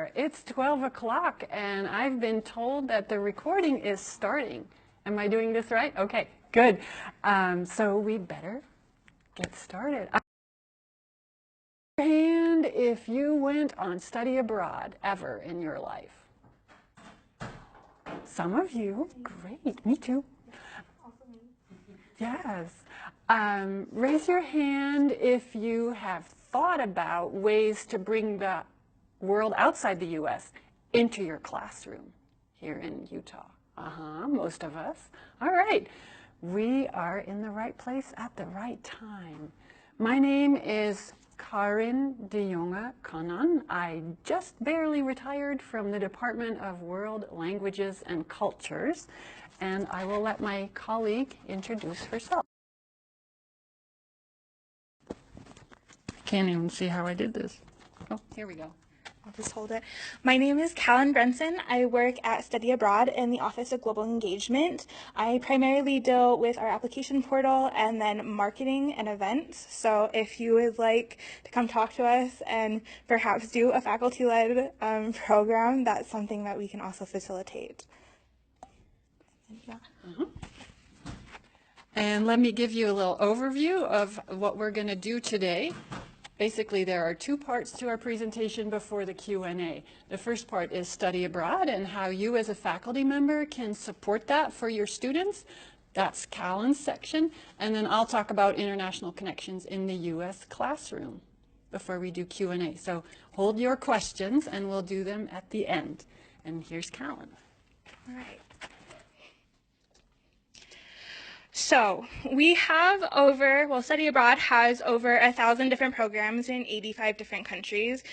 there. It's 12 o'clock and I've been told that the recording is starting. Am I doing this right? Okay, good. So we better get started. Raise your hand if you went on study abroad ever in your life. Some of you, great, me too. Yes. Raise your hand if you have thought about ways to bring the world outside the U.S. into your classroom here in Utah. Most of us. All right. We are in the right place at the right time. My name is Karin deJonge-Kannan. I just barely retired from the Department of World Languages and Cultures, and I will let my colleague introduce herself. I can't even see how I did this. Oh, here we go. I'll just hold it. My name is Kallen Brunson. I work at Study Abroad in the Office of Global Engagement. I primarily deal with our application portal and then marketing and events. So if you would like to come talk to us and perhaps do a faculty-led program, that's something that we can also facilitate. Yeah. And let me give you a little overview of what we're going to do today. Basically, there are two parts to our presentation before the Q&A. The first part is study abroad and how you as a faculty member can support that for your students. That's Kallen's section. And then I'll talk about international connections in the U.S. classroom before we do Q&A. So hold your questions and we'll do them at the end. And here's Kallen. All right. So we have Study Abroad has over 1,000 different programs in 85 different countries.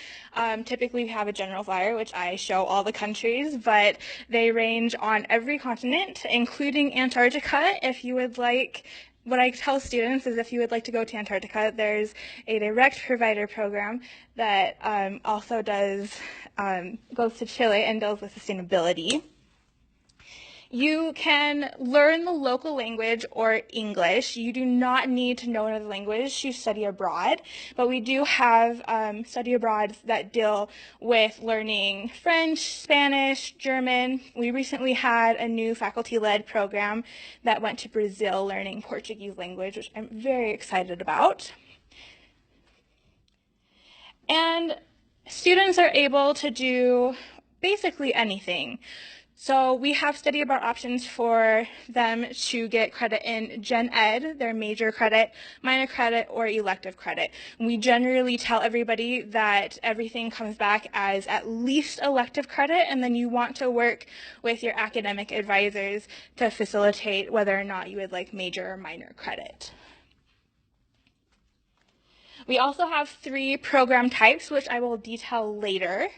Typically we have a general flyer, which I show all the countries, but they range on every continent, including Antarctica. If you would like, what I tell students is if you would like to go to Antarctica, there's a direct provider program that also goes to Chile and deals with sustainability. You can learn the local language or English. You do not need to know another language to study abroad, but we do have study abroads that deal with learning French, Spanish, German. We recently had a new faculty-led program that went to Brazil learning Portuguese language, which I'm very excited about. And students are able to do basically anything. So we have study abroad options for them to get credit in Gen Ed, their major credit, minor credit, or elective credit. We generally tell everybody that everything comes back as at least elective credit, and then you want to work with your academic advisors to facilitate whether or not you would like major or minor credit. We also have 3 program types, which I will detail later.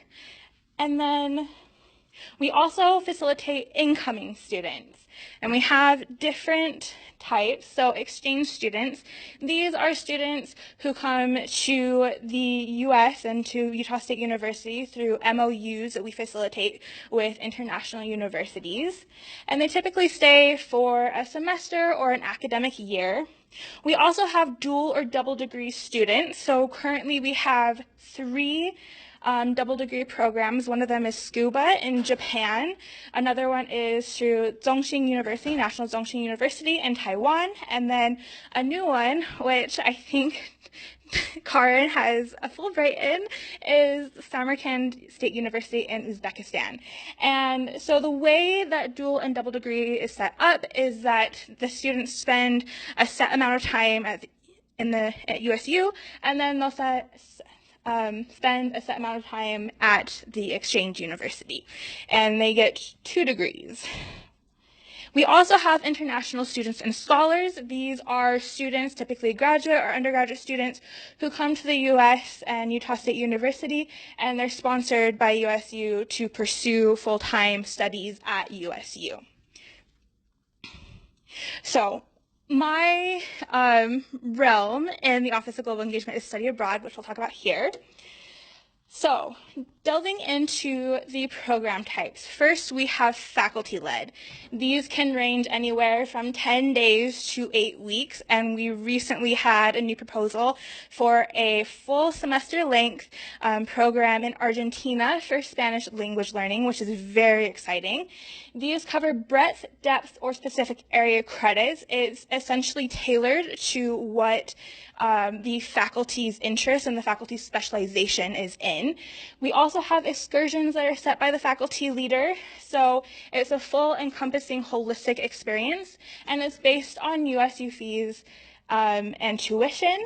And then we also facilitate incoming students, and we have different types. So exchange students, these are students who come to the U.S. and to Utah State University through MOUs that we facilitate with international universities, and they typically stay for a semester or an academic year. We also have dual or double degree students. So currently we have 3 double degree programs. One of them is scuba in Japan. Another one is through Zhongxing University, National Zhongxing University in Taiwan. And then a new one, which I think Karin has a Fulbright in, is Samarkand State University in Uzbekistan. And so the way that dual and double degree is set up is that the students spend a set amount of time at USU, and then they'll spend a set amount of time at the exchange university, and they get 2 degrees. We also have international students and scholars. These are students, typically graduate or undergraduate students, who come to the U.S. and Utah State University, and they're sponsored by USU to pursue full-time studies at USU. So my realm in the Office of Global Engagement is study abroad, which we'll talk about here. So, delving into the program types, first we have faculty-led. These can range anywhere from 10 days to 8 weeks, and we recently had a new proposal for a full semester length program in Argentina for Spanish language learning, which is very exciting. These cover breadth, depth, or specific area credits. It's essentially tailored to what the faculty's interest and the faculty's specialization is in. We also have excursions that are set by the faculty leader. So it's a full encompassing holistic experience, and it's based on USU fees and tuition.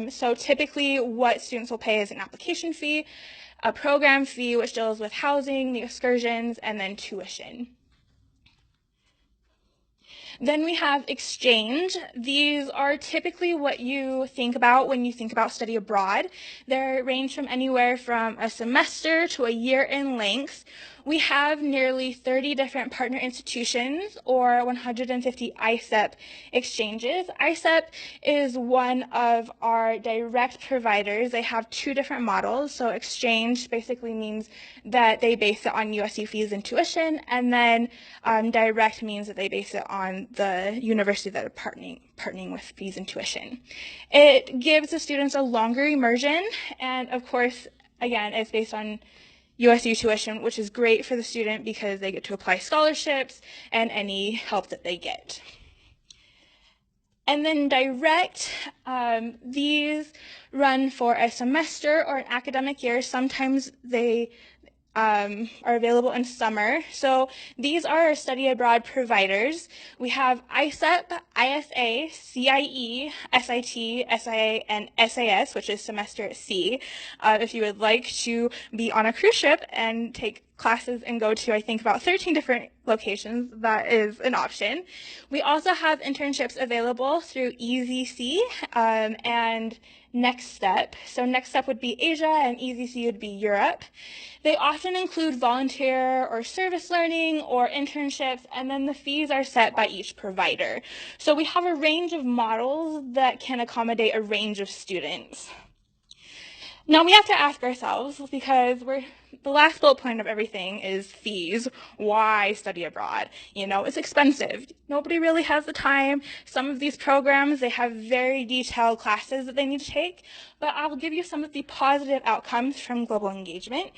So typically what students will pay is an application fee, a program fee, which deals with housing, the excursions, and then tuition. Then we have exchange. These are typically what you think about when you think about study abroad. They range from anywhere from a semester to a year in length. We have nearly 30 different partner institutions or 150 ISEP exchanges. ISEP is one of our direct providers. They have two different models. So exchange basically means that they base it on USU fees and tuition, and then direct means that they base it on the university that are partnering with fees and tuition. It gives the students a longer immersion, and of course, again, it's based on USU tuition, which is great for the student because they get to apply scholarships and any help that they get. And then direct, these run for a semester or an academic year. Sometimes they are available in summer. So these are our study abroad providers. We have ISEP, ISA, CIE, SIT, SIA, and SAS, which is semester at sea. If you would like to be on a cruise ship and take classes and go to, I think, about 13 different locations, that is an option. We also have internships available through EZC and Next Step. So Next Step would be Asia and EZC would be Europe. They often include volunteer or service learning or internships, and then the fees are set by each provider. So we have a range of models that can accommodate a range of students. Now we have to ask ourselves, because the last bullet point of everything is fees. Why study abroad? You know, it's expensive. Nobody really has the time. Some of these programs, they have very detailed classes that they need to take, but I will give you some of the positive outcomes from global engagement.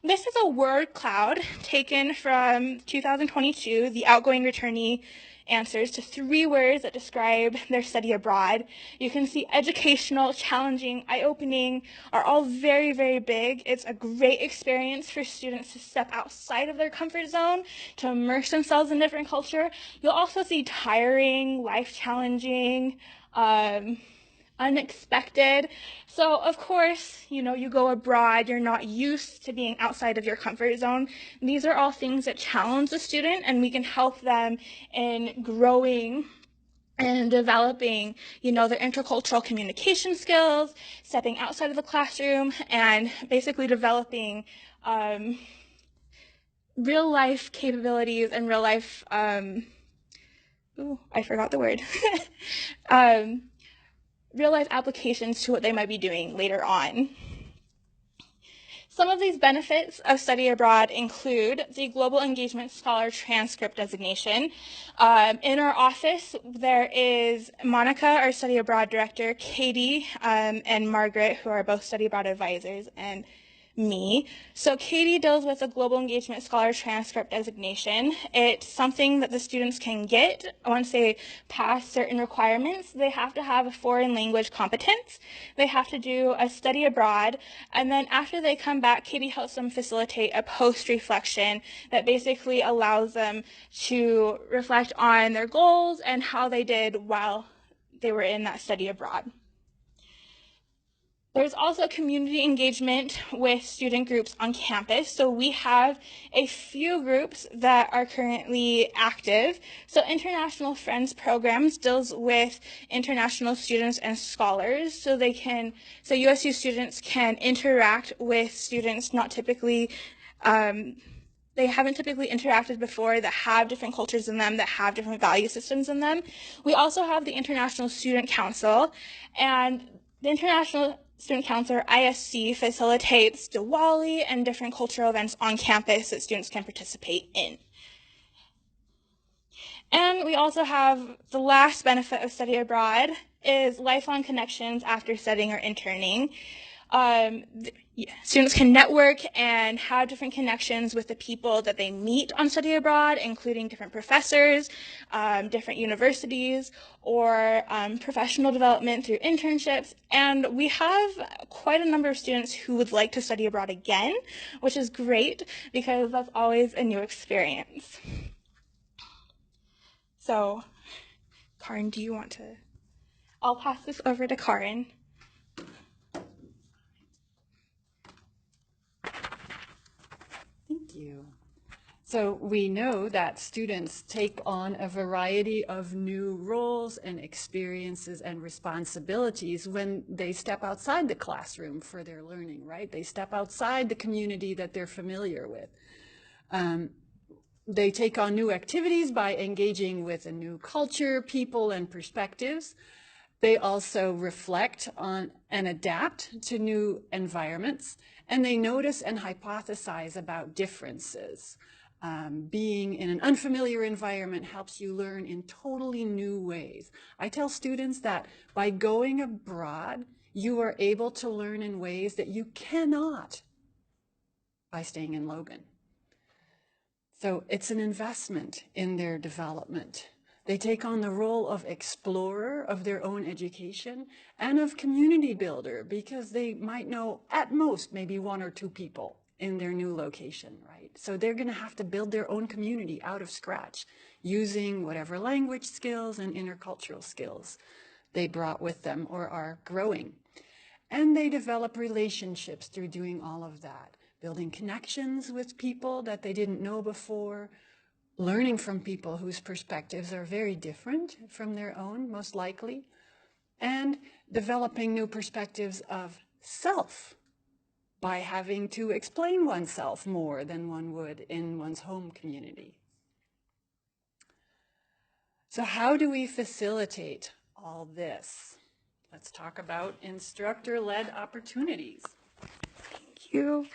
This is a word cloud taken from 2022, the outgoing returnee answers to 3 words that describe their study abroad. You can see educational, challenging, eye-opening are all very, very big. It's a great experience for students to step outside of their comfort zone, to immerse themselves in different culture. You'll also see tiring, life-challenging, unexpected. So of course, you know, you go abroad, you're not used to being outside of your comfort zone. These are all things that challenge the student, and we can help them in growing and developing, you know, their intercultural communication skills, stepping outside of the classroom, and basically developing real life capabilities and real life, I forgot the word. Real-life applications to what they might be doing later on. Some of these benefits of study abroad include the Global Engagement Scholar Transcript designation. In our office, there is Monica, our study abroad director, Katie, and Margaret, who are both study abroad advisors, and me. So Katie deals with the Global Engagement Scholar Transcript designation. It's something that the students can get once they pass certain requirements. They have to have a foreign language competence. They have to do a study abroad. And then after they come back, Katie helps them facilitate a post-reflection that basically allows them to reflect on their goals and how they did while they were in that study abroad. There's also community engagement with student groups on campus. So we have a few groups that are currently active. So International Friends Programs deals with international students and scholars. So USU students can interact with students not typically, they haven't typically interacted before, that have different cultures in them, that have different value systems in them. We also have the International Student Council, and the International Student Council, or ISC, facilitates Diwali and different cultural events on campus that students can participate in. And we also have the last benefit of study abroad is lifelong connections after studying or interning. Students can network and have different connections with the people that they meet on study abroad, including different professors, different universities, or professional development through internships. And we have quite a number of students who would like to study abroad again, which is great because that's always a new experience. So, Karin, do you want to? I'll pass this over to Karin. Thank you. So we know that students take on a variety of new roles and experiences and responsibilities when they step outside the classroom for their learning, right? They step outside the community that they're familiar with. They take on new activities by engaging with a new culture, people, and perspectives. They also reflect on and adapt to new environments, and they notice and hypothesize about differences. Being in an unfamiliar environment helps you learn in totally new ways. I tell students that by going abroad, you are able to learn in ways that you cannot by staying in Logan. So it's an investment in their development. They take on the role of explorer of their own education and of community builder because they might know at most maybe one or two people in their new location, right? So they're going to have to build their own community out of scratch using whatever language skills and intercultural skills they brought with them or are growing. And they develop relationships through doing all of that. Building connections with people that they didn't know before, learning from people whose perspectives are very different from their own, most likely, and developing new perspectives of self by having to explain oneself more than one would in one's home community. So how do we facilitate all this? Let's talk about instructor-led opportunities. Thank you.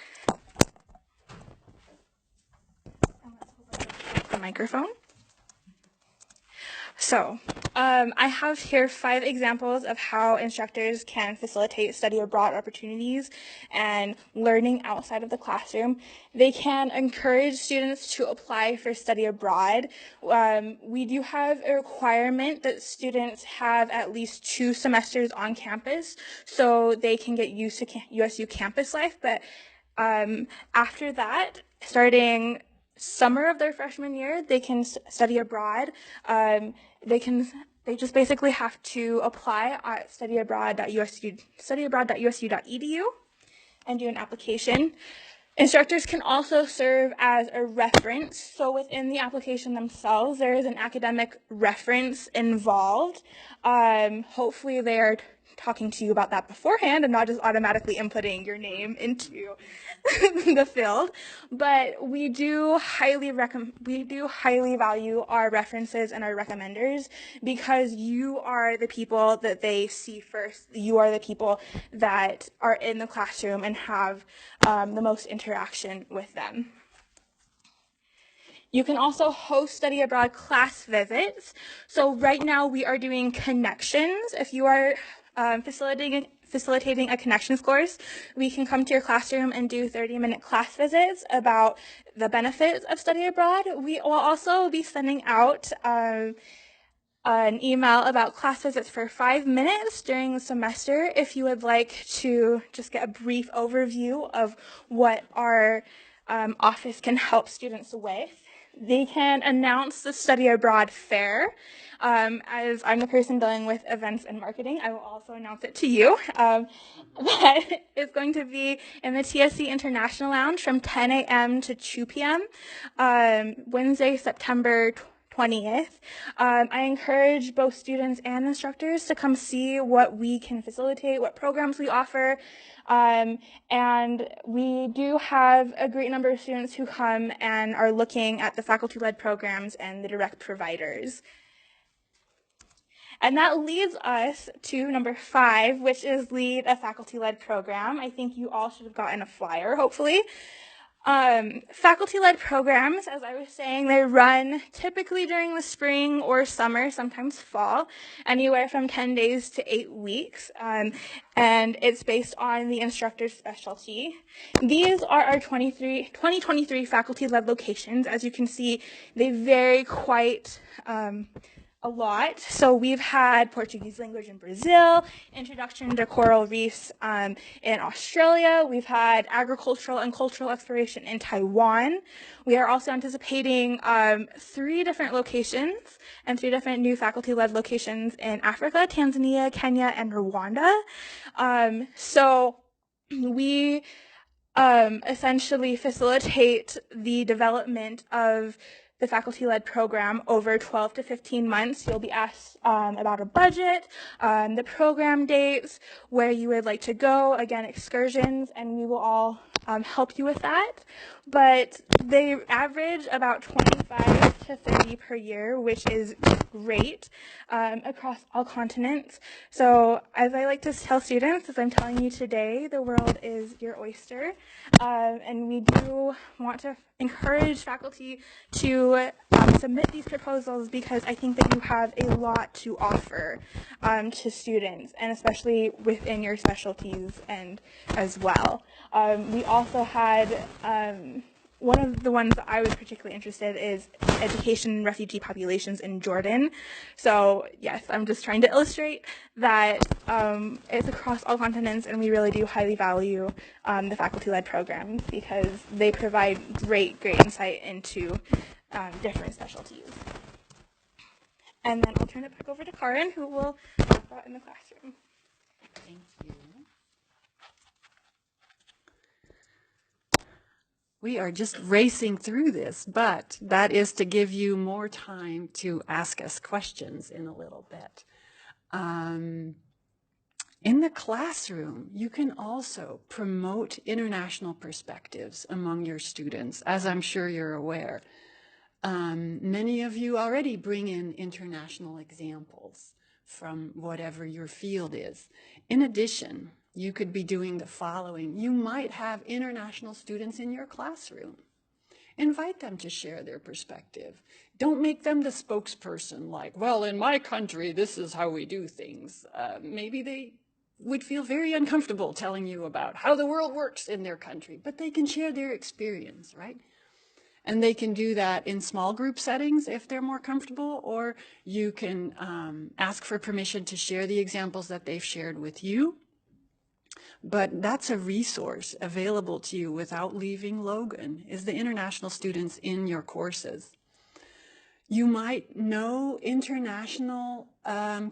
The microphone. So, I have here 5 examples of how instructors can facilitate study abroad opportunities and learning outside of the classroom. They can encourage students to apply for study abroad. We do have a requirement that students have at least 2 semesters on campus so they can get used to USU campus life. But after that, starting summer of their freshman year, they can study abroad. They just basically have to apply at studyabroad.usu.edu and do an application. Instructors can also serve as a reference. So within the application themselves, there is an academic reference involved. Hopefully they are talking to you about that beforehand and not just automatically inputting your name into the field. But we do highly value our references and our recommenders because you are the people that they see first. You are the people that are in the classroom and have the most interaction with them. You can also host study abroad class visits. So right now we are doing connections. If you are facilitating a connections course, we can come to your classroom and do 30-minute class visits about the benefits of study abroad. We will also be sending out an email about class visits for 5 minutes during the semester if you would like to just get a brief overview of what our office can help students with. They can announce the study abroad fair. As I'm the person dealing with events and marketing, I will also announce it to you. That is going to be in the TSC International Lounge from 10 a.m. to 2 p.m. Wednesday, September 20th. I encourage both students and instructors to come see what we can facilitate, what programs we offer. And we do have a great number of students who come and are looking at the faculty-led programs and the direct providers. And that leads us to number 5, which is lead a faculty-led program. I think you all should have gotten a flyer, hopefully. Faculty-led programs, as I was saying, they run typically during the spring or summer, sometimes fall, anywhere from 10 days to 8 weeks, and it's based on the instructor's specialty. These are our 2023 faculty-led locations. As you can see, they vary quite a lot. So we've had Portuguese language in Brazil, introduction to coral reefs in Australia. We've had agricultural and cultural exploration in Taiwan. We are also anticipating 3 different locations and 3 different new faculty-led locations in Africa, Tanzania, Kenya, and Rwanda. So we essentially facilitate the development of the faculty-led program over 12 to 15 months. You'll be asked about a budget, the program dates, where you would like to go, again, excursions, and we will all help you with that. But they average about 25 to 30 per year, which is great across all continents. So as I like to tell students, as I'm telling you today, the world is your oyster. And we do want to encourage faculty to submit these proposals because I think that you have a lot to offer to students, and especially within your specialties and as well. We also had one of the ones that I was particularly interested in is education in refugee populations in Jordan. So yes, I'm just trying to illustrate that it's across all continents, and we really do highly value the faculty-led programs because they provide great insight into different specialties. And then I'll turn it back over to Karin, who will talk about in the classroom. Thank you. We are just racing through this, but that is to give you more time to ask us questions in a little bit. In the classroom, you can also promote international perspectives among your students, as I'm sure you're aware. Many of you already bring in international examples from whatever your field is. In addition, you could be doing the following. You might have international students in your classroom. Invite them to share their perspective. Don't make them the spokesperson like, well, in my country, this is how we do things. Maybe they would feel very uncomfortable telling you about how the world works in their country, but they can share their experience, right? And they can do that in small group settings if they're more comfortable, or you can ask for permission to share the examples that they've shared with you. But that's a resource available to you without leaving Logan, is the international students in your courses. You might know international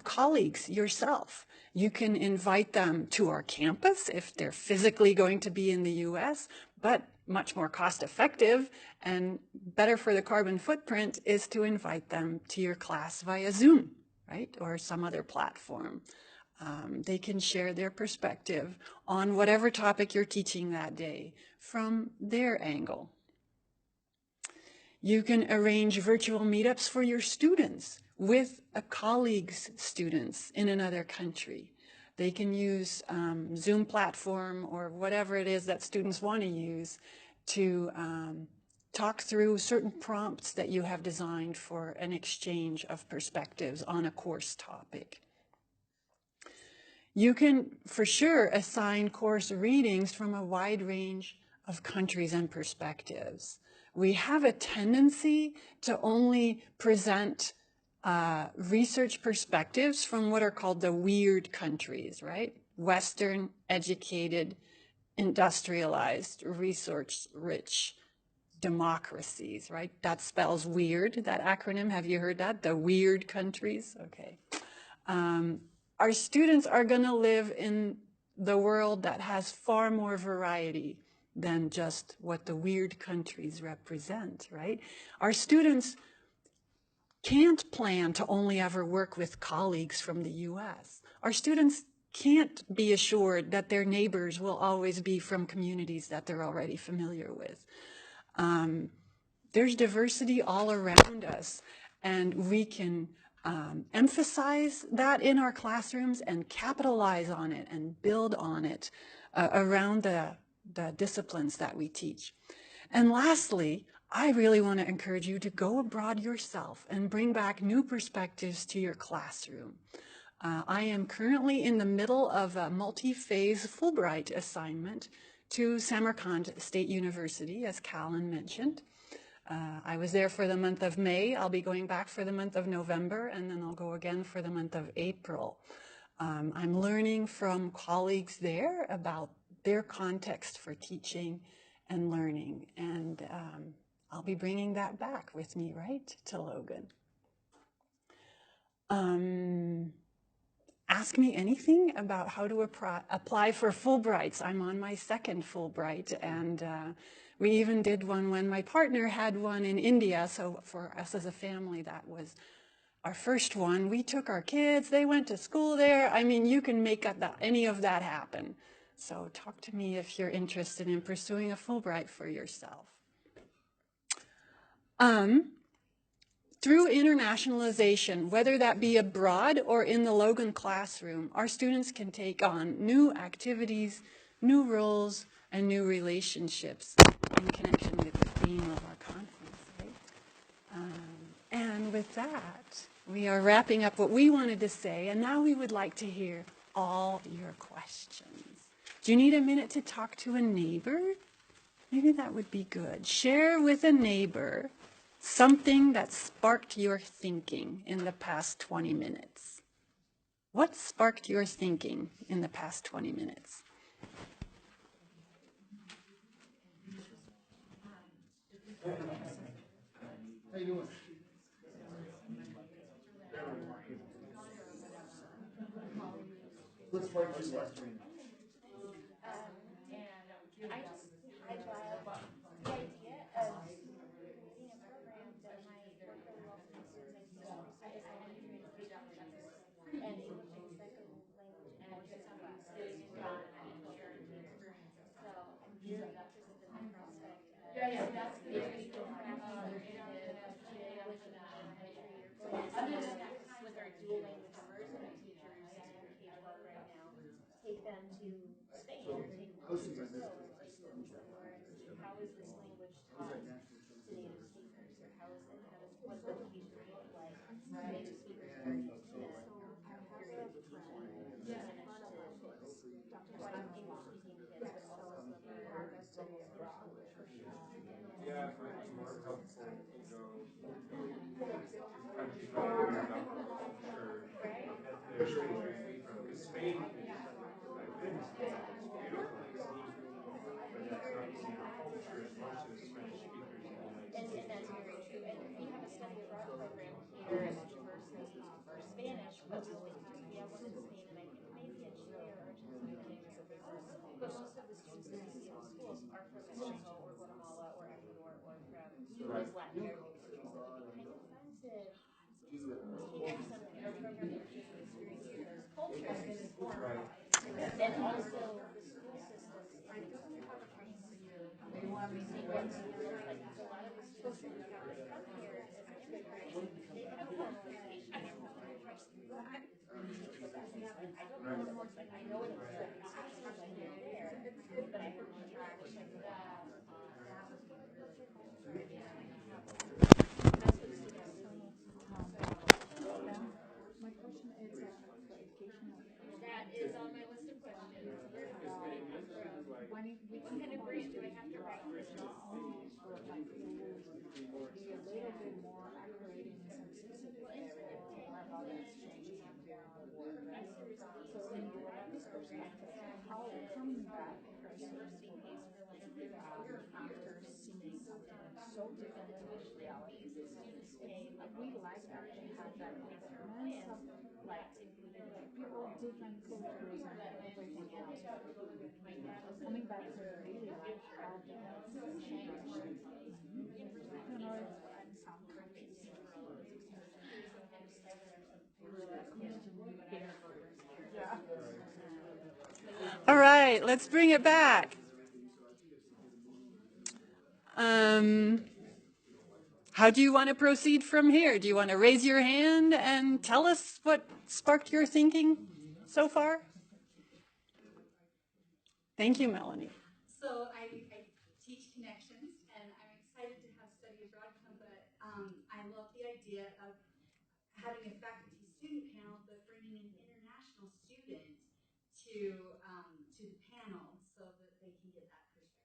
colleagues yourself. You can invite them to our campus if they're physically going to be in the US, but much more cost effective and better for the carbon footprint is to invite them to your class via Zoom, right? Or some other platform. They can share their perspective on whatever topic you're teaching that day from their angle. You can arrange virtual meetups for your students with a colleague's students in another country. They can use Zoom platform or whatever it is that students want to use to talk through certain prompts that you have designed for an exchange of perspectives on a course topic. You can, for sure, assign course readings from a wide range of countries and perspectives. We have a tendency to only present research perspectives from what are called the weird countries, right? Western, educated, industrialized, resource-rich democracies, right? That spells weird, that acronym. Have you heard that? The weird countries? Okay. Our students are going to live in the world that has far more variety than just what the weird countries represent, right? Our students can't plan to only ever work with colleagues from the US. Our students can't be assured that their neighbors will always be from communities that they're already familiar with. There's diversity all around us, and we can emphasize that in our classrooms and capitalize on it and build on it around the disciplines that we teach. And lastly, I really want to encourage you to go abroad yourself and bring back new perspectives to your classroom. I am currently in the middle of a multi-phase Fulbright assignment to Samarkand State University, as Kallen mentioned. I was there for the month of May. I'll be going back for the month of November, and then I'll go again for the month of April. I'm learning from colleagues there about their context for teaching and learning, and I'll be bringing that back with me, right, to Logan. Ask me anything about how to apply for Fulbrights. I'm on my second Fulbright, and we even did one when my partner had one in India, so for us as a family, that was our first one. We took our kids, they went to school there. I mean, you can make any of that happen. So talk to me if you're interested in pursuing a Fulbright for yourself. Through internationalization, whether that be abroad or in the Logan classroom, our students can take on new activities, new roles, and new relationships in connection with the theme of our conference, right? And with that, we are wrapping up what we wanted to say, and now we would like to hear all your questions. Do you need a minute to talk to a neighbor? Maybe that would be good. Share with a neighbor something that sparked your thinking in the past 20 minutes. What sparked your thinking in the past 20 minutes? How you doing? Let's start with last week. And I love the idea of creating a program that might work really well for my students. I just wanted to create and English as a second language in more class. So I'm very interested in the prospect of that's maybe perhaps other innovative English and elementary with our dual language immersion teachers in K-12 right now, take them to Spain or take them to Brazil or take them somewhere and see how is this language taught to native speakers, or what's the education look like to native speakers in Argentina. Yeah, I find it more helpful to go country by country about the culture, there's things we see from, because Spain is, I've been to Spain, it's beautiful, it's neat, but that's not the same culture as most of the Spanish speakers in the United And States. that's very true. And we have a study abroad program here at the university for Spanish, but we have one in Spain, and I think maybe in Chile or Argentina. But most of the students that we see in the schools are from Mexico or Guatemala or Ecuador or from these Latin American countries. So it'd be kind of fun to take some kind of program that gives them experience in those cultures and also the school systems in those countries. We see what schools, like a lot of the students that we have that come here as immigrants, they have formal education. I know it is especially there, but I have no traction with that. My question is for educational. That is on my list of questions. What kind of brief do I have to write? Be a little bit more accurate in some specific areas or how that's changing during the work. So in your perspective, how coming back after seeing something so different in which realities is we like that they have that awareness of like people, different cultures and everything else. Coming back to the daily life, how that's changed. I don't know if I sound confused. All right, let's bring it back. How do you want to proceed from here? Do you want to raise your hand and tell us what sparked your thinking so far? Thank you, Melanie. So I teach connections, and I'm excited to have study abroad come, but I love the idea of having a faculty-student panel, but bringing an international student to the panel so that they can get that perspective.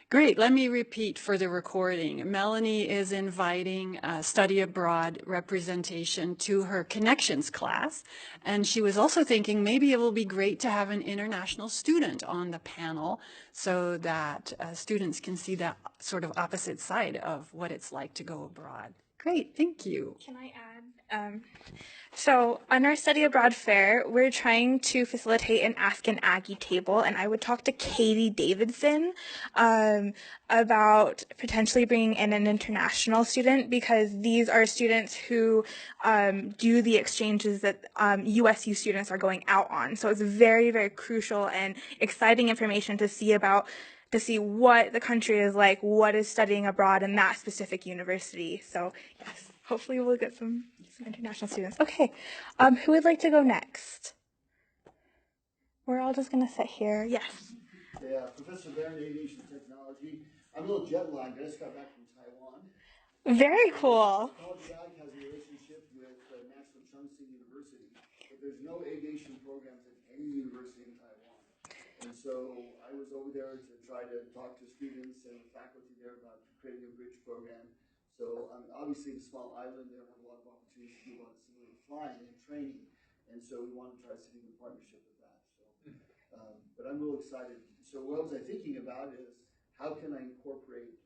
Great. Let me repeat for the recording. Melanie is inviting study abroad representation to her connections class. And she was also thinking maybe it will be great to have an international student on the panel so that students can see that sort of opposite side of what it's like to go abroad. Great. Thank you. Can I add? So on our study abroad fair, we're trying to facilitate an Ask an Aggie table, and I would talk to Katie Davidson about potentially bringing in an international student, because these are students who do the exchanges that USU students are going out on. So it's very, very crucial and exciting information to see what the country is like, what is studying abroad in that specific university. So yes, hopefully we'll get some international students. Okay, who would like to go next? We're all just gonna sit here. Yes. Yeah, Professor Baron, Aviation Technology. I'm a little jet lagged. I just got back from Taiwan. Very cool. College Guide has a relationship with National Chung-Sing University, but there's no aviation programs at any university in Taiwan. And so I was over there to try to talk to students and the faculty there about creating a bridge program. So obviously in a small island, they don't have a lot of opportunities to do a lot of simulated flying and training. And so we want to try to see a partnership with that. So, but I'm real excited. So what was I thinking about is how can I incorporate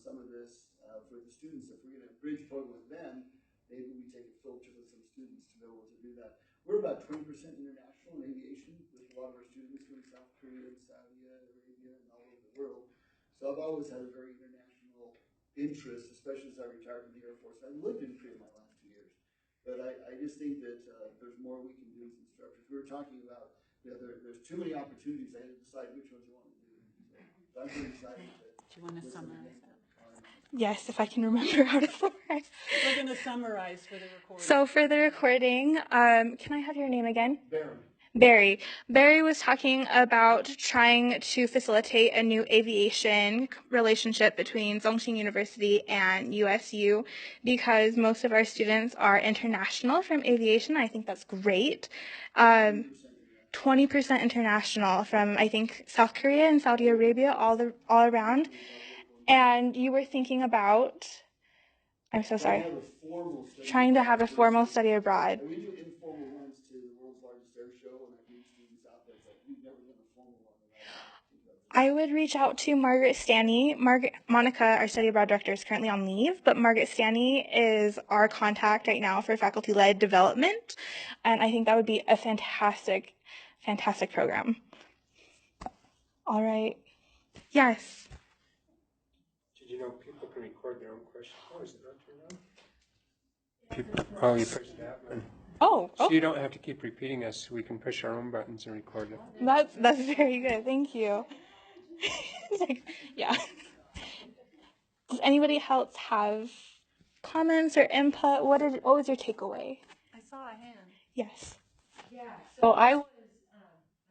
some of this for the students? If we're going to bridge program with them, maybe we take a filter with some students to be able to do that. We're about 20% international in aviation, with a lot of our students from South Korea and Saudi Arabia and all over the world. So I've always had a very international interest, especially as I retired from the Air Force. I lived in Korea my last 2 years, but I just think that there's more we can do as instructors. We were talking about there's too many opportunities. I had to decide which ones you want to do. So I'm pretty excited. Do you want to summarize that? Yes, if I can remember how to summarize. We're going to summarize for the recording. So for the recording, can I have your name again? Baron. Barry. Barry was talking about trying to facilitate a new aviation relationship between Zhongxing University and USU, because most of our students are international from aviation. I think that's great. 20% international from, I think, South Korea and Saudi Arabia, all around. And you were thinking about, I'm so sorry, trying to have a formal study abroad. We do informal ones to the world's largest air show, and I bring students out there. It's like, we've never done a formal one. I would reach out to Margaret Stanny. Monica, our study abroad director, is currently on leave, but Margaret Stanny is our contact right now for faculty-led development, and I think that would be a fantastic program. All right. Yes. Did you know people can record their own questions? Oh, is it not turned on? Oh, you push that one. Oh. So you don't have to keep repeating us. We can push our own buttons and record it. That's very good. Thank you. Yeah. Does anybody else have comments or input? What was your takeaway? I saw a hand. Yes. Yeah. So I was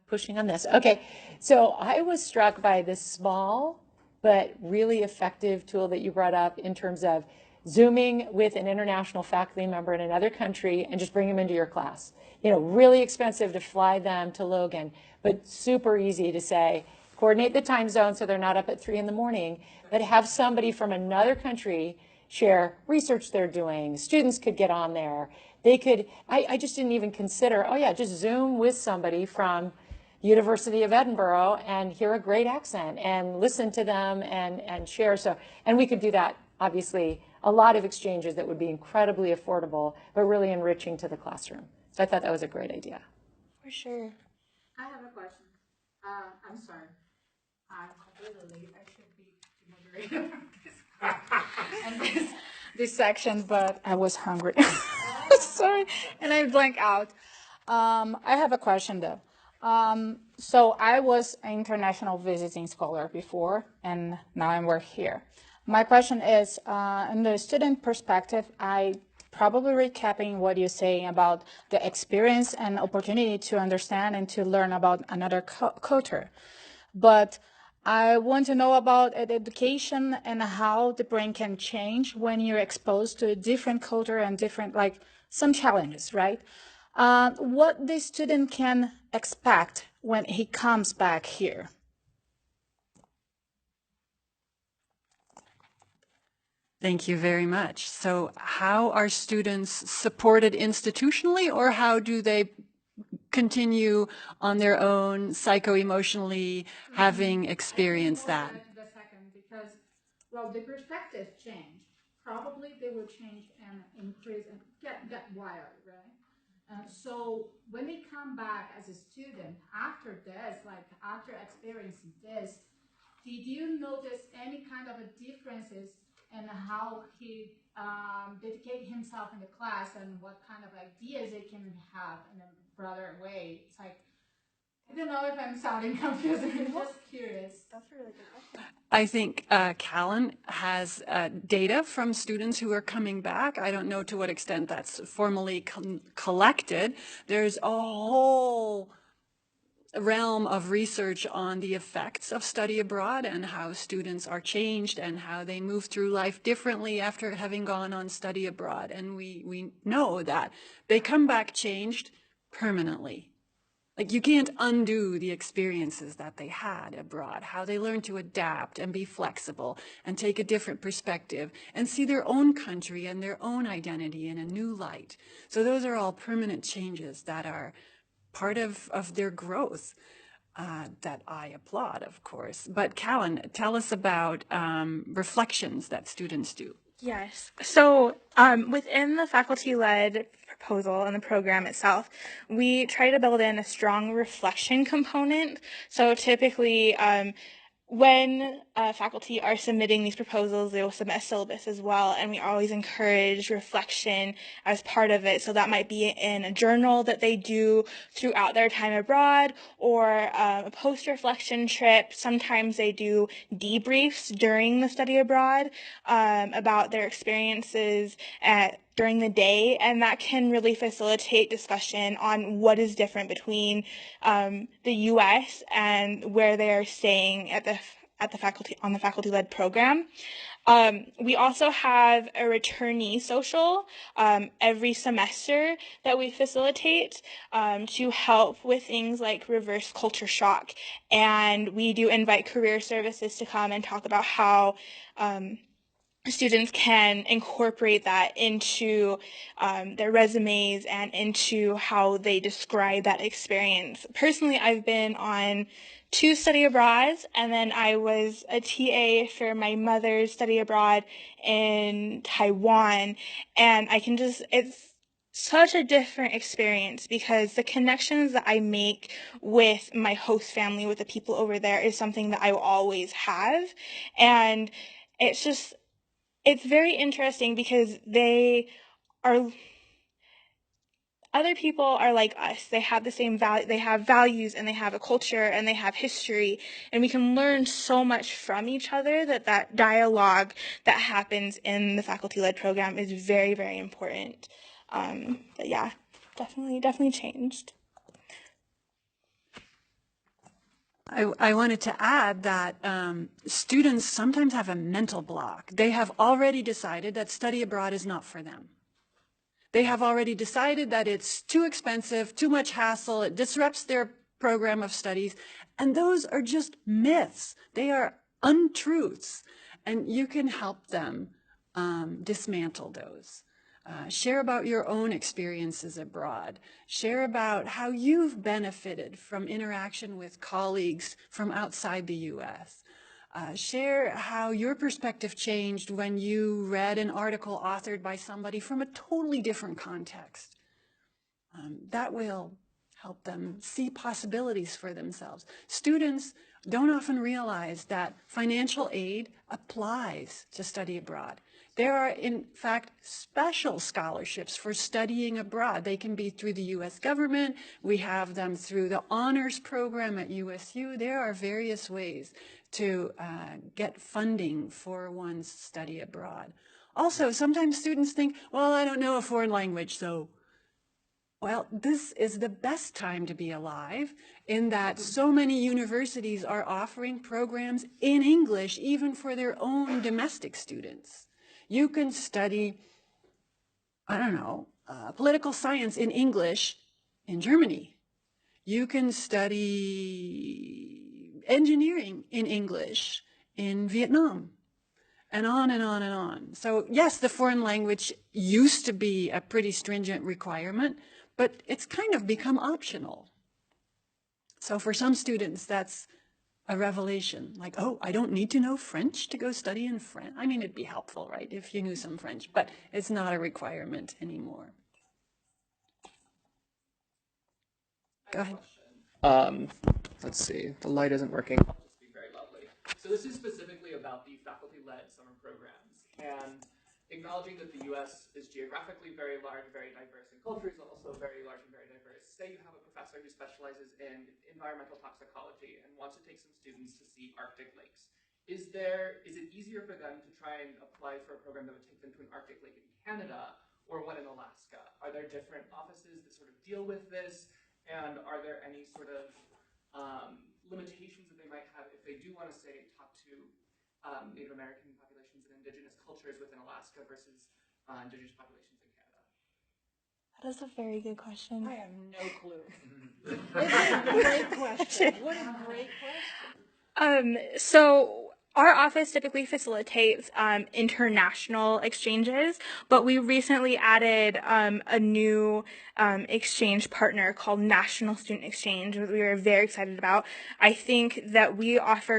pushing on this. Okay. So I was struck by this small but really effective tool that you brought up in terms of Zooming with an international faculty member in another country and just bring them into your class. Really expensive to fly them to Logan, but super easy to say, coordinate the time zone so they're not up at 3 a.m, but have somebody from another country share research they're doing. Students could get on there. They could, I just didn't even consider, just Zoom with somebody from University of Edinburgh and hear a great accent and listen to them and share. And we could do that, obviously, a lot of exchanges that would be incredibly affordable, but really enriching to the classroom. So I thought that was a great idea. For sure. I have a question. I'm sorry. I'm completely late. I should be moderating this section, but I was hungry. Sorry, and I blanked out. I have a question though. So I was an international visiting scholar before, and now I work here. My question is, in the student perspective, I probably recapping what you're saying about the experience and opportunity to understand and to learn about another culture. But I want to know about education and how the brain can change when you're exposed to a different culture and different, like, some challenges, right? What the student can expect when he comes back here. Thank you very much. So how are students supported institutionally, or how do they continue on their own psycho-emotionally having experienced that? The second, because, well, the perspective changed. Probably they will change and increase and get wild, right? So when they come back as a student after this, like after experiencing this, did you notice any kind of differences in how he dedicate himself in the class and what kind of ideas they can have in a broader way? It's like, I don't know if I'm sounding confusing. I'm just curious. That's a really good question. I think Kallen has data from students who are coming back. I don't know to what extent that's formally collected. There's a whole realm of research on the effects of study abroad and how students are changed and how they move through life differently after having gone on study abroad. And we know that they come back changed permanently. Like, you can't undo the experiences that they had abroad, how they learn to adapt and be flexible and take a different perspective and see their own country and their own identity in a new light. So those are all permanent changes that are part of their growth that I applaud, of course. But Kallen, tell us about reflections that students do. Yes. So within the faculty-led proposal and the program itself, we try to build in a strong reflection component. So typically, when faculty are submitting these proposals, they will submit a syllabus as well, and we always encourage reflection as part of it. So that might be in a journal that they do throughout their time abroad, or a post-reflection trip. Sometimes they do debriefs during the study abroad about their experiences during the day, and that can really facilitate discussion on what is different between the U.S. and where they are staying at the faculty-led program. We also have a returnee social every semester that we facilitate to help with things like reverse culture shock, and we do invite career services to come and talk about how students can incorporate that into their resumes and into how they describe that experience. Personally, I've been on 2 study abroads, and then I was a TA for my mother's study abroad in Taiwan, and it's such a different experience because the connections that I make with my host family, with the people over there, is something that I will always have, and it's very interesting because other people are like us. They have the same value, they have values, and they have a culture, and they have history, and we can learn so much from each other that dialogue that happens in the faculty-led program is very, very important. But yeah, definitely changed. I wanted to add that students sometimes have a mental block. They have already decided that study abroad is not for them. They have already decided that it's too expensive, too much hassle, it disrupts their program of studies, and those are just myths. They are untruths, and you can help them dismantle those. Share about your own experiences abroad. Share about how you've benefited from interaction with colleagues from outside the U.S. Share how your perspective changed when you read an article authored by somebody from a totally different context. That will help them see possibilities for themselves. Students don't often realize that financial aid applies to study abroad. There are, in fact, special scholarships for studying abroad. They can be through the U.S. government. We have them through the honors program at USU. There are various ways to get funding for one's study abroad. Also, sometimes students think, well, I don't know a foreign language, so. Well, this is the best time to be alive in that so many universities are offering programs in English, even for their own domestic students. You can study, I don't know, political science in English in Germany. You can study engineering in English in Vietnam, and on and on and on. So yes, the foreign language used to be a pretty stringent requirement, but it's kind of become optional. So for some students, that's a revelation. Like, oh, I don't need to know French to go study in France. I mean, it'd be helpful, right, if you knew some French, but it's not a requirement anymore. Go ahead. Let's see, the light isn't working. I'll just speak very loudly. So this is specifically about the faculty-led summer programs, and acknowledging that the U.S. is geographically very large, very diverse, and culture is also very large and very diverse. Say you have a professor who specializes in environmental toxicology and wants to take some students to see Arctic lakes. Is it easier for them to try and apply for a program that would take them to an Arctic lake in Canada or one in Alaska? Are there different offices that sort of deal with this? And are there any sort of limitations that they might have if they do want to, say, talk to Native American populations and indigenous cultures within Alaska versus indigenous populations in Canada? That is a very good question. I have no clue. It's a great question. What a great question. So our office typically facilitates international exchanges, but we recently added a new exchange partner called National Student Exchange, which we are very excited about. I think that we offer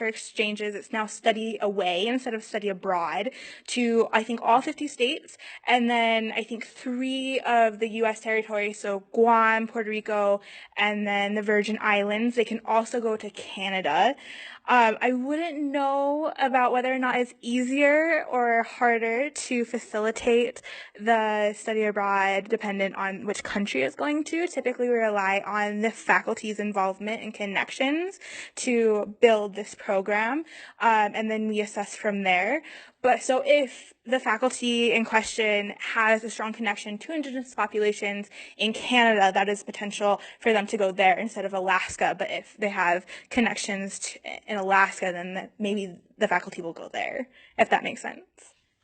exchanges. It's now study away instead of study abroad to, I think, all 50 states, and then I think 3 of the U.S. territories, so Guam, Puerto Rico, and then the Virgin Islands. They can also go to Canada. I wouldn't know about whether or not it's easier or harder to facilitate the study abroad dependent on which country it's going to. Typically, we rely on the faculty's involvement and connections to build this program, and then we assess from there. But so if the faculty in question has a strong connection to indigenous populations in Canada, that is potential for them to go there instead of Alaska. But if they have connections in Alaska, then maybe the faculty will go there, if that makes sense.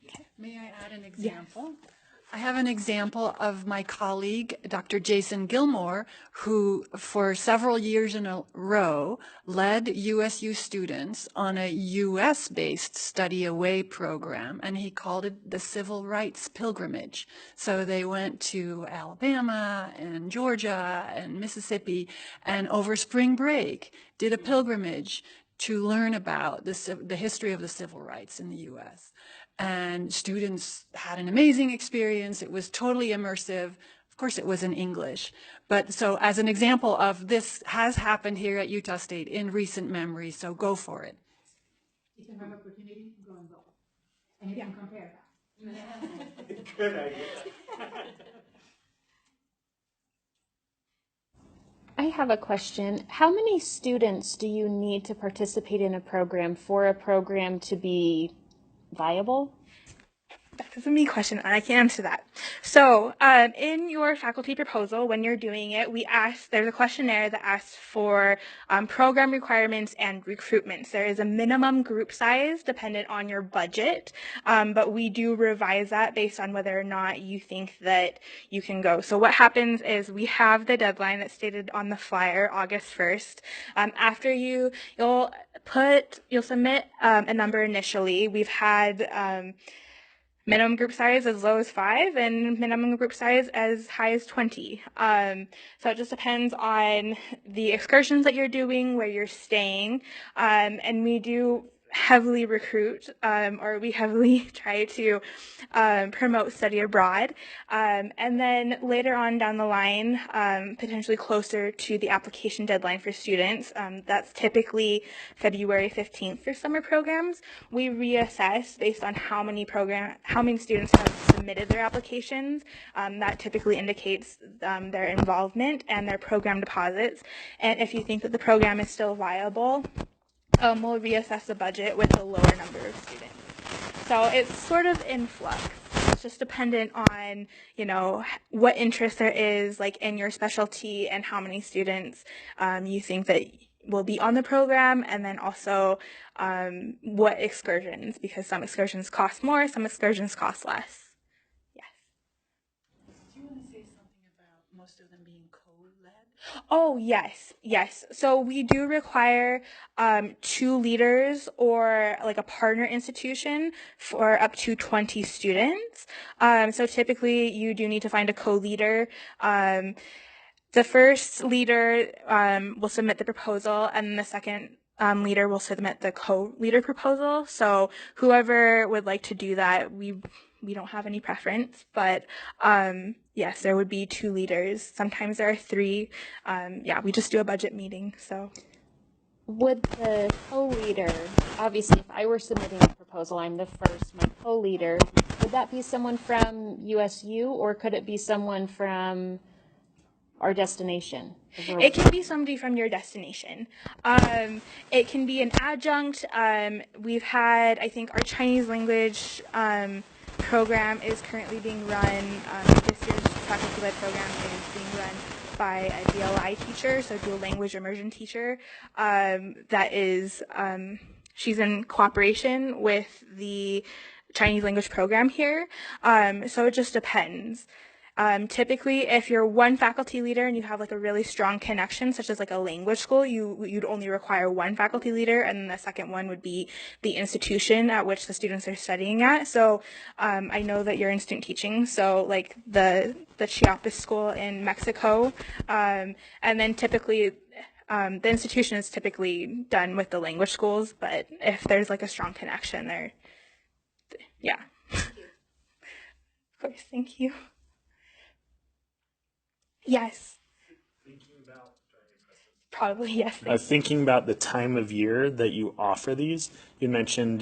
Okay. May I add an example? Yes. I have an example of my colleague, Dr. Jason Gilmore, who for several years in a row led USU students on a US-based study away program, and he called it the Civil Rights Pilgrimage. So they went to Alabama and Georgia and Mississippi, and over spring break did a pilgrimage to learn about the history of the civil rights in the US. And students had an amazing experience. It was totally immersive. Of course, it was in English. But so as an example of this has happened here at Utah State in recent memory, so go for it. If you have opportunity, go and go. And you can compare that. Good idea. I have a question. How many students do you need to participate in a program for a program to be viable? That's a me question, and I can answer that. So, in your faculty proposal, when you're doing it, there's a questionnaire that asks for program requirements and recruitments. There is a minimum group size dependent on your budget, but we do revise that based on whether or not you think that you can go. So what happens is we have the deadline that's stated on the flyer, August 1st. After you'll submit a number initially. We've had minimum group size as low as 5 and minimum group size as high as 20. So it just depends on the excursions that you're doing, where you're staying, and we do heavily recruit, or we heavily try to promote study abroad. And then later on down the line, potentially closer to the application deadline for students, that's typically February 15th for summer programs, we reassess based on how many students have submitted their applications. That typically indicates their involvement and their program deposits. And if you think that the program is still viable, we'll reassess the budget with a lower number of students. So it's sort of in flux. It's just dependent on, you know, what interest there is like in your specialty and how many students you think that will be on the program, and then also what excursions, because some excursions cost more, some excursions cost less. Yes. Do you want to say something about most of them being co-led? Oh, yes, yes. So we do require 2 leaders or like a partner institution for up to 20 students. So typically you do need to find a co-leader. The first leader will submit the proposal, and the second leader will submit the co-leader proposal. So whoever would like to do that, we don't have any preference, but yes, there would be 2 leaders. Sometimes there are 3. Yeah, we just do a budget meeting. So Would the co-leader, obviously, if I were submitting a proposal, I'm the first, my co-leader, would that be someone from USU, or could it be someone from our destination? it can be somebody from your destination. It can be an adjunct. We've had, I think, our Chinese language program is currently being run. This year's faculty-led program is being run by a DLI teacher, so dual language immersion teacher. That is, she's in cooperation with the Chinese language program here. So it just depends. Typically, if you're one faculty leader and you have like a really strong connection, such as like a language school, you'd only require one faculty leader, and the second one would be the institution at which the students are studying at. So I know that you're in student teaching, so like the Chiapas school in Mexico, and then typically the institution is typically done with the language schools, but if there's like a strong connection there, yeah. Of course, thank you. Yes. Probably, yes. Thinking about the time of year that you offer these, you mentioned,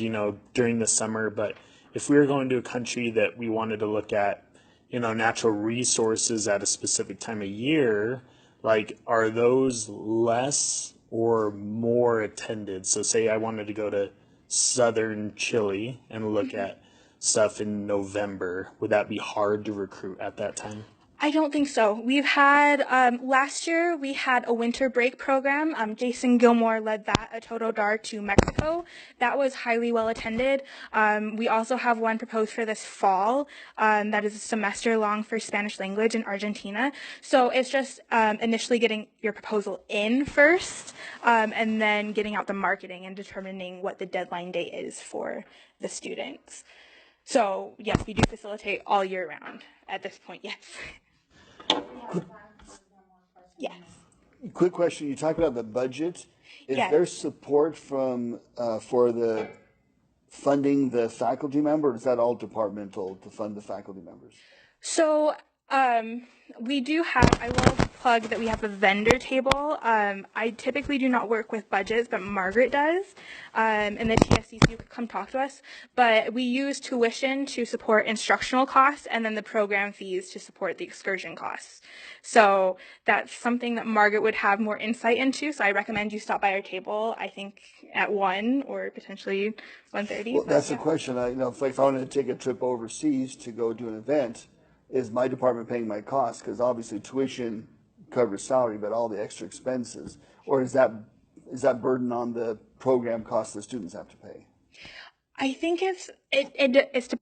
during the summer, but if we were going to a country that we wanted to look at, natural resources at a specific time of year, like, are those less or more attended? So say I wanted to go to southern Chile and look at stuff in November. Would that be hard to recruit at that time? I don't think so. We've had, last year we had a winter break program. Jason Gilmore led that, a Todo Dar to Mexico. That was highly well attended. We also have one proposed for this fall, that is a semester long for Spanish language in Argentina. So it's just initially getting your proposal in first, and then getting out the marketing and determining what the deadline date is for the students. So yes, we do facilitate all year round at this point, yes. Yes. Quick question. You talked about the budget. Is Yes. there support from for the funding the faculty member, or is that all departmental to fund the faculty members? So we do have, I will plug that we have a vendor table. I typically do not work with budgets, but Margaret does. And the TSCC could come talk to us. But we use tuition to support instructional costs, and then the program fees to support the excursion costs. So that's something that Margaret would have more insight into. So I recommend you stop by our table, I think at 1 or potentially 1:30. Well, that's the question. If I wanted to take a trip overseas to go do an event, is my department paying my costs? Because obviously tuition covers salary, but all the extra expenses, or is that burden on the program costs the students have to pay? I think it's